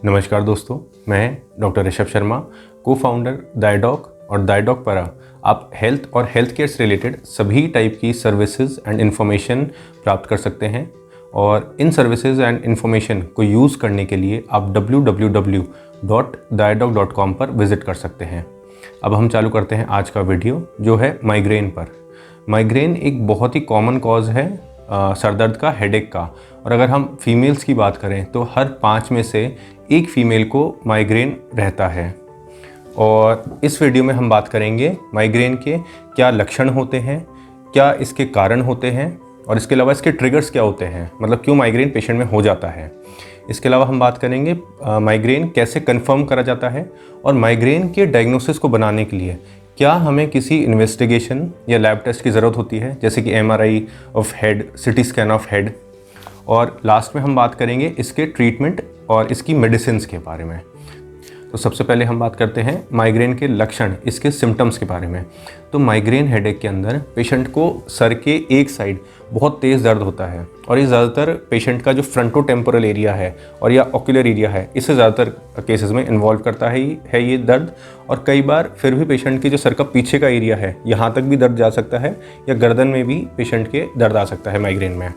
नमस्कार दोस्तों, मैं डॉक्टर ऋषभ शर्मा, को फाउंडर दायडॉक और दायडॉक पर आप हेल्थ और हेल्थ केयर से रिलेटेड सभी टाइप की सर्विसेज एंड इन्फॉर्मेशन प्राप्त कर सकते हैं। और इन सर्विसेज एंड इन्फॉर्मेशन को यूज़ करने के लिए आप www.diadoc.com पर विज़िट कर सकते हैं। अब हम चालू करते हैं आज का वीडियो, जो है माइग्रेन पर। माइग्रेन एक बहुत ही कॉमन कॉज है सरदर्द का, हेडेक का। और अगर हम फीमेल्स की बात करें तो हर 5 में से एक फीमेल को माइग्रेन रहता है। और इस वीडियो में हम बात करेंगे माइग्रेन के क्या लक्षण होते हैं, क्या इसके कारण होते हैं, और इसके अलावा इसके ट्रिगर्स क्या होते हैं, मतलब क्यों माइग्रेन पेशेंट में हो जाता है। इसके अलावा हम बात करेंगे माइग्रेन कैसे कंफर्म करा जाता है, और माइग्रेन के डायग्नोसिस को बनाने के लिए क्या हमें किसी इन्वेस्टिगेशन या लैब टेस्ट की ज़रूरत होती है, जैसे कि MRI of head, CT scan of head. और लास्ट में हम बात करेंगे इसके ट्रीटमेंट और इसकी मेडिसिन के बारे में। तो सबसे पहले हम बात करते हैं माइग्रेन के लक्षण, इसके सिम्टम्स के बारे में। तो माइग्रेन हेडेक के अंदर पेशेंट को सर के एक साइड बहुत तेज़ दर्द होता है, और ये ज़्यादातर पेशेंट का जो फ्रंटोटेम्पोरल एरिया है और या ऑक्यूलर एरिया है, इससे ज़्यादातर केसेस में इन्वॉल्व करता है ये दर्द। और कई बार फिर भी पेशेंट की जो सर का पीछे का एरिया है, यहाँ तक भी दर्द जा सकता है, या गर्दन में भी पेशेंट के दर्द आ सकता है माइग्रेन में।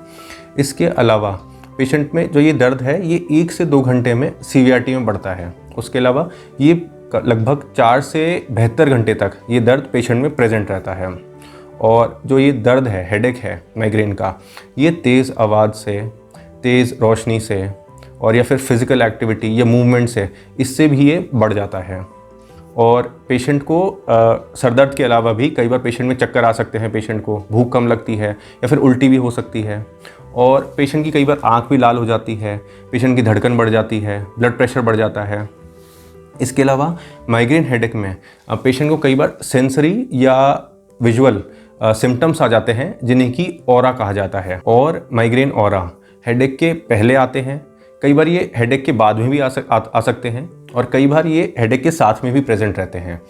इसके अलावा पेशेंट में जो ये दर्द है, ये 1 से 2 घंटे में सीवियरिटी में बढ़ता है। उसके अलावा ये लगभग 4 से 72 घंटे तक ये दर्द पेशेंट में प्रेजेंट रहता है। और जो ये दर्द है, हेडेक है माइग्रेन का, ये तेज़ आवाज़ से, तेज़ रोशनी से, और या फिर फिज़िकल एक्टिविटी या मूवमेंट से, इससे भी ये बढ़ जाता है। और पेशेंट को सर दर्द के अलावा भी कई बार पेशेंट में चक्कर आ सकते हैं, पेशेंट को भूख कम लगती है, या फिर उल्टी भी हो सकती है। और पेशेंट की कई बार आँख भी लाल हो जाती है, पेशेंट की धड़कन बढ़ जाती है, ब्लड प्रेशर बढ़ जाता है। इसके अलावा माइग्रेन हेडेक में पेशेंट को कई बार सेंसरी या विजुअल सिम्टम्स आ जाते हैं, जिन्हें की ऑरा कहा जाता है। और माइग्रेन ऑरा हेडेक के पहले आते हैं, कई बार ये हेडेक के बाद में भी आ सकते हैं, और कई बार ये हेडेक के साथ में भी प्रेजेंट रहते हैं।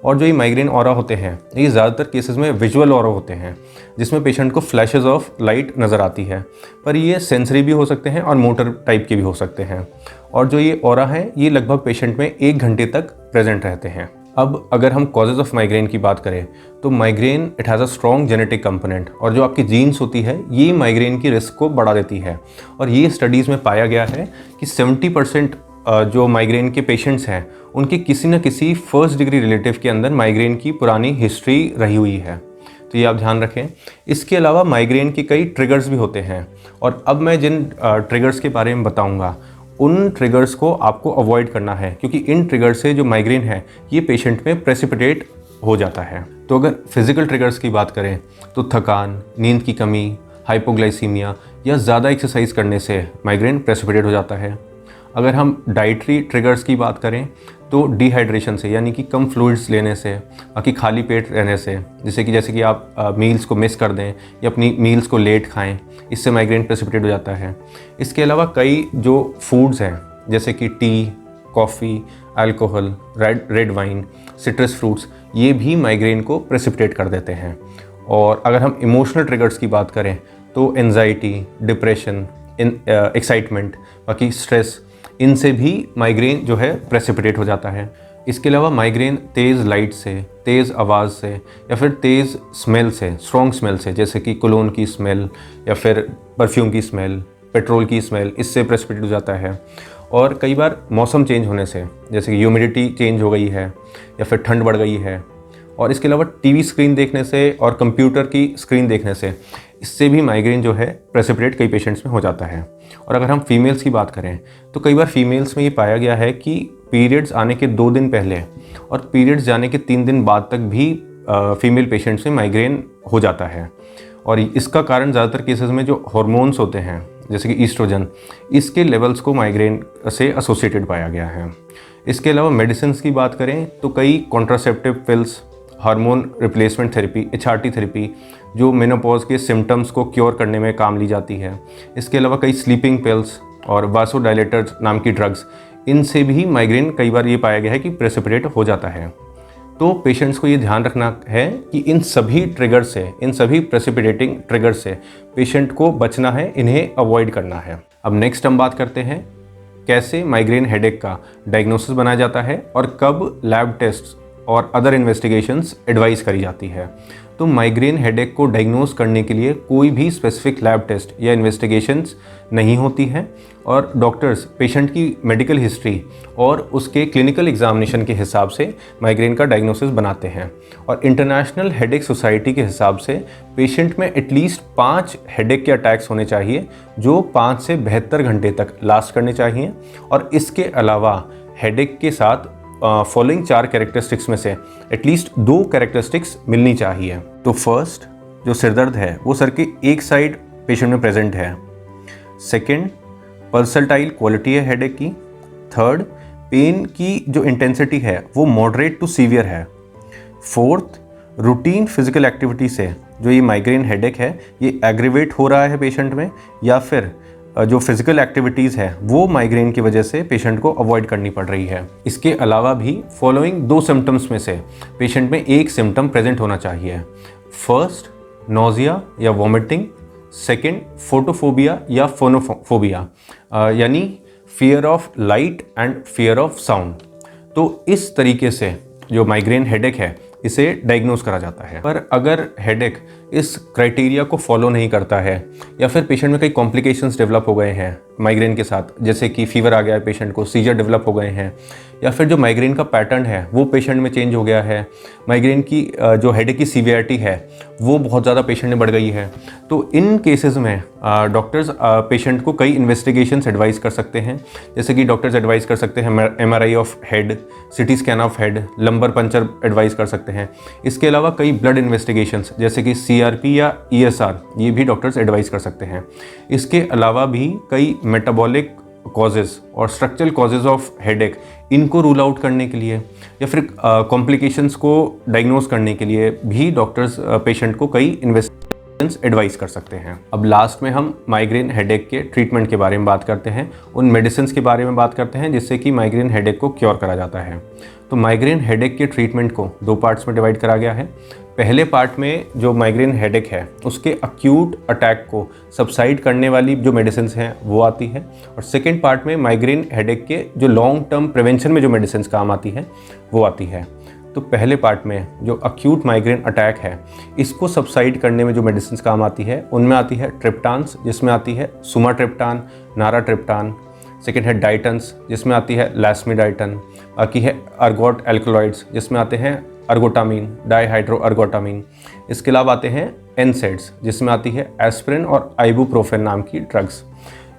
और जो ये माइग्रेन ऑरा होते हैं, ये ज़्यादातर केसेस में विजुअल ऑरा होते हैं, जिसमें पेशेंट को फ्लैशेस ऑफ लाइट नज़र आती है। पर ये सेंसरी भी हो सकते हैं और मोटर टाइप के भी हो सकते हैं। और जो ये ऑरा है, ये लगभग पेशेंट में 1 घंटे तक प्रेजेंट रहते हैं। अब अगर हम कॉजेज़ ऑफ माइग्रेन की बात करें, तो migraine it has a strong genetic component, और जो आपकी जीन्स होती है, ये माइग्रेन की रिस्क को बढ़ा देती है। और ये स्टडीज़ में पाया गया है कि 70% जो माइग्रेन के पेशेंट्स हैं, उनके किसी न किसी फर्स्ट डिग्री रिलेटिव के अंदर माइग्रेन की पुरानी हिस्ट्री रही हुई है। तो ये आप ध्यान रखें। इसके अलावा माइग्रेन के कई ट्रिगर्स भी होते हैं, और अब मैं जिन ट्रिगर्स के बारे में बताऊंगा, उन ट्रिगर्स को आपको अवॉइड करना है, क्योंकि इन ट्रिगर से जो माइग्रेन है, ये पेशेंट में प्रेसिपिटेट हो जाता है। तो अगर फिजिकल ट्रिगर्स की बात करें, तो थकान, नींद की कमी, हाइपोग्लाइसीमिया या ज़्यादा एक्सरसाइज करने से माइग्रेन प्रेसिपिटेट हो जाता है। अगर हम डाइटरी ट्रिगर्स की बात करें, तो डिहाइड्रेशन से, यानी कि कम फ्लूइड्स लेने से, बाकी खाली पेट रहने से, जैसे कि आप मील्स को मिस कर दें या अपनी मील्स को लेट खाएं, इससे माइग्रेन प्रेसिपिटेट हो जाता है। इसके अलावा कई जो फूड्स हैं, जैसे कि T, coffee, alcohol, red wine, citrus fruits, ये भी माइग्रेन को प्रेसिपिटेट कर देते हैं। और अगर हम इमोशनल ट्रिगर्स की बात करें, तो एंजाइटी, डिप्रेशन, एक्साइटमेंट, बाकी स्ट्रेस, इनसे भी माइग्रेन जो है प्रेसिपिटेट हो जाता है। इसके अलावा माइग्रेन तेज़ लाइट से, तेज़ आवाज़ से, या फिर तेज़ स्मेल से, स्ट्रॉन्ग स्मेल से, जैसे कि कोलोन की स्मेल या फिर परफ्यूम की स्मेल, पेट्रोल की स्मेल, इससे प्रेसिपिटेट हो जाता है। और कई बार मौसम चेंज होने से, जैसे कि ह्यूमिडिटी चेंज हो गई है या फिर ठंड बढ़ गई है, और इसके अलावा टीवी स्क्रीन देखने से और कंप्यूटर की स्क्रीन देखने से, इससे भी माइग्रेन जो है प्रेसिपिटेट कई पेशेंट्स में हो जाता है। और अगर हम फीमेल्स की बात करें, तो कई बार फीमेल्स में ये पाया गया है कि पीरियड्स आने के 2 दिन पहले और पीरियड्स जाने के 3 दिन बाद तक भी फीमेल पेशेंट्स में माइग्रेन हो जाता है। और इसका कारण ज़्यादातर केसेस में जो हार्मोन्स होते हैं, जैसे कि ईस्ट्रोजन, इसके लेवल्स को माइग्रेन से एसोसिएटेड पाया गया है। इसके अलावा मेडिसिन की बात करें, तो कई contraceptive pills, hormone replacement therapy, HRT therapy, जो मेनोपॉज के सिम्टम्स को क्योर करने में काम ली जाती है। इसके अलावा कई स्लीपिंग पिल्स और वासोडायलेटर्स नाम की ड्रग्स, इनसे भी माइग्रेन कई बार ये पाया गया है कि प्रेसिपिटेट हो जाता है। तो पेशेंट्स को ये ध्यान रखना है कि इन सभी ट्रिगर से, इन सभी प्रेसिपिटेटिंग ट्रिगर से पेशेंट को बचना है, इन्हें अवॉइड करना है। अब नेक्स्ट हम बात करते हैं कैसे माइग्रेन हेडेक का डायग्नोसिस बनाया जाता है और कब लैब टेस्ट और अदर इन्वेस्टिगेशंस एडवाइस करी जाती है। तो माइग्रेन हेडेक को डायग्नोस करने के लिए कोई भी स्पेसिफिक लैब टेस्ट या इन्वेस्टिगेशंस नहीं होती है और डॉक्टर्स पेशेंट की मेडिकल हिस्ट्री और उसके क्लिनिकल एग्जामिनेशन के हिसाब से माइग्रेन का डायग्नोसिस बनाते हैं। और इंटरनेशनल हेडेक सोसाइटी के हिसाब से पेशेंट में एटलीस्ट 5 हेडेक के अटैक्स होने चाहिए जो 5 से 72 घंटे तक लास्ट करने चाहिए। और इसके अलावा हेडेक के साथ फॉलोइंग 4 कैरेक्टरिस्टिक्स में से एटलीस्ट 2 कैरेक्टरिस्टिक्स मिलनी चाहिए। तो फर्स्ट, जो सिरदर्द है वो सर की एक साइड पेशेंट में प्रेजेंट है। सेकंड, पल्सटाइल क्वालिटी है हेडेक की। थर्ड, पेन की जो इंटेंसिटी है वो मॉडरेट टू सीवियर है। फोर्थ, रूटीन फिजिकल एक्टिविटी से जो ये माइग्रेन हेडेक है ये एग्रीवेट हो रहा है पेशेंट में, या फिर जो फिजिकल एक्टिविटीज़ है वो माइग्रेन की वजह से पेशेंट को अवॉइड करनी पड़ रही है। इसके अलावा भी फॉलोइंग 2 सिम्टम्स में से पेशेंट में एक सिम्टम प्रेजेंट होना चाहिए। फर्स्ट, नोजिया या वॉमिटिंग। सेकंड, फोटोफोबिया या फोनोफोबिया, यानी fear of light and fear of sound. तो इस तरीके से जो माइग्रेन हेडेक है इसे डायग्नोस करा जाता है। पर अगर हेडेक इस क्राइटेरिया को फॉलो नहीं करता है या फिर पेशेंट में कई कॉम्प्लिकेशंस डेवलप हो गए हैं माइग्रेन के साथ, जैसे कि फीवर आ गया है पेशेंट को, सीजर डेवलप हो गए हैं, या फिर जो माइग्रेन का पैटर्न है वो पेशेंट में चेंज हो गया है, माइग्रेन की जो हेडेक की सीवियरिटी है वो बहुत ज़्यादा पेशेंट में बढ़ गई है, तो इन केसेस में डॉक्टर्स पेशेंट को कई इन्वेस्टिगेशंस एडवाइस कर सकते हैं। जैसे कि डॉक्टर्स एडवाइस कर सकते हैं MRI of head, CT scan of head, lumbar puncture advice कर सकते हैं। इसके अलावा कई ब्लड इन्वेस्टिगेशंस जैसे कि CRP या ESR ये भी डॉक्टर्स एडवाइस कर सकते हैं। इसके अलावा भी कई मेटाबॉलिक कॉजेज़ और स्ट्रक्चरल कॉजेज़ ऑफ हेडेक इनको रूल आउट करने के लिए या फिर कॉम्प्लिकेशंस को डायग्नोस करने के लिए भी डॉक्टर्स पेशेंट को कई इन्वेस्टिगेशंस एडवाइस कर सकते हैं। अब लास्ट में हम माइग्रेन हेडेक के ट्रीटमेंट के बारे में बात करते हैं, उन मेडिसिन्स के बारे में बात करते हैं जिससे कि माइग्रेन हेडेक को क्योर करा जाता है। तो माइग्रेन हेडेक के ट्रीटमेंट को 2 पार्ट्स में डिवाइड करा गया है। पहले पार्ट में जो माइग्रेन हेडेक है उसके अक्यूट अटैक को सबसाइड करने वाली जो मेडिसिन्स हैं वो आती है, और सेकेंड पार्ट में माइग्रेन हेडेक के जो लॉन्ग टर्म प्रिवेंशन में जो मेडिसिन्स काम आती है वो आती है। तो पहले पार्ट में जो अक्यूट माइग्रेन अटैक है इसको सबसाइड करने में जो मेडिसिन्स काम आती है उनमें आती है ट्रिप्टान्स, जिसमें आती है सुमाट्रिप्टान, नाराट्रिप्टान। सेकेंड है डाइटन्स, जिसमें आती है लैस्मीडाइटन। बाकी है अर्गोट एल्कलॉइड्स, जिसमें आते हैं अर्गोटामीन, डाईहाइड्रो अर्गोटामीन। इसके अलावा आते हैं एनसेड्स, जिसमें आती है एस्पिरिन और आइबुप्रोफेन नाम की ड्रग्स।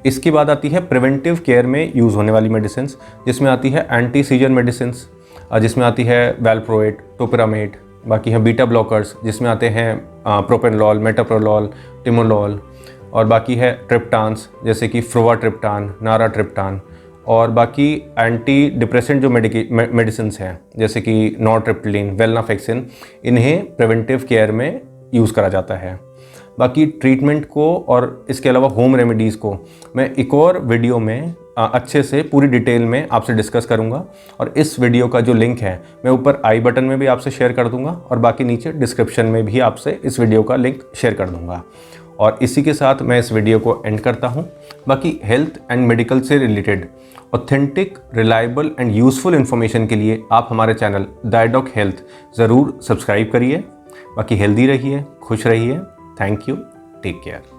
इसके बाद आती है प्रिवेंटिव केयर में यूज़ होने वाली मेडिसिन, जिसमें आती है एंटी सीजर मेडिसिन, जिसमें आती है वैल्प्रोएट, टोपिरामेट। बाकी है बीटा ब्लॉकर्स, जिसमें आते हैं प्रोपेनलॉल, मेटाप्रोलॉल, टिमोलॉल। और बाकी है ट्रिप्टान्स जैसे कि फ्रोवाट्रिप्टान, नाराट्रिप्टान। और बाकी एंटी डिप्रेसेंट जो मेडिसिन्स हैं जैसे कि नॉरट्रिप्टिलिन, वेलनाफेक्सिन, इन्हें प्रिवेंटिव केयर में यूज़ करा जाता है। बाकी ट्रीटमेंट को और इसके अलावा होम रेमेडीज़ को मैं एक और वीडियो में अच्छे से पूरी डिटेल में आपसे डिस्कस करूंगा, और इस वीडियो का जो लिंक है मैं ऊपर आई बटन में भी आपसे शेयर कर दूंगा और बाकी नीचे डिस्क्रिप्शन में भी आपसे इस वीडियो का लिंक शेयर कर दूंगा। और इसी के साथ मैं इस वीडियो को एंड करता हूं। बाकी हेल्थ एंड मेडिकल से related authentic, reliable and useful information के लिए आप हमारे चैनल डायडॉक हेल्थ ज़रूर सब्सक्राइब करिए। बाकी हेल्दी रहिए, खुश रहिए। Thank you, take care.